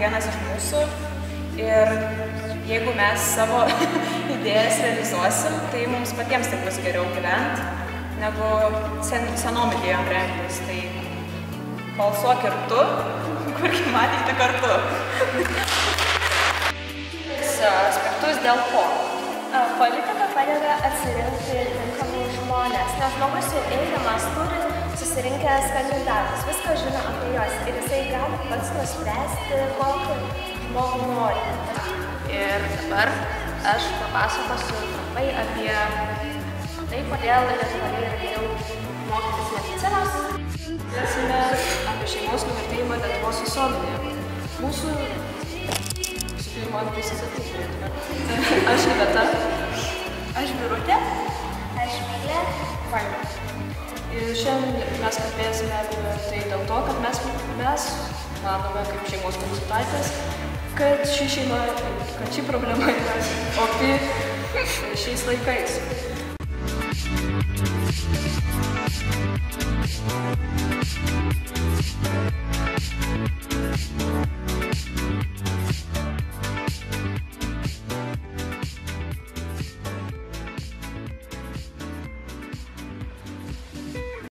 kiekvienas iš mūsų ir jeigu mes savo idėjas realizuosim, tai mums patiems tai bus geriau gyventi, negu senom idėjom remtis. Tai balsuok ir tu, kurgi matyti kartu. Aspektus dėl ko? Politika padeda atsirinkti tinkamai žmonės, nes žmogus jau eidamas turi susirinkęs kandidatus, viską žino apie juos ir jisai gali pats nuspręsti, kokį žmogų nori. Ir dabar aš papasakosiu trumpai apie tai, kodėl Lietuvoje yra geriau mokytis medicinos. Kalbėsime apie šeimos nuvertėjimą Lietuvos visuomenėje. Mūsų man prisistatyti. Aš Iveta. Aš Birutė. Aš Miglė. Vaida. Ir šiandien mes kalbėsime apie tai dėl to, kad mes manome kaip šeimos konsultantės, kad ši problema yra opi šiais laikais.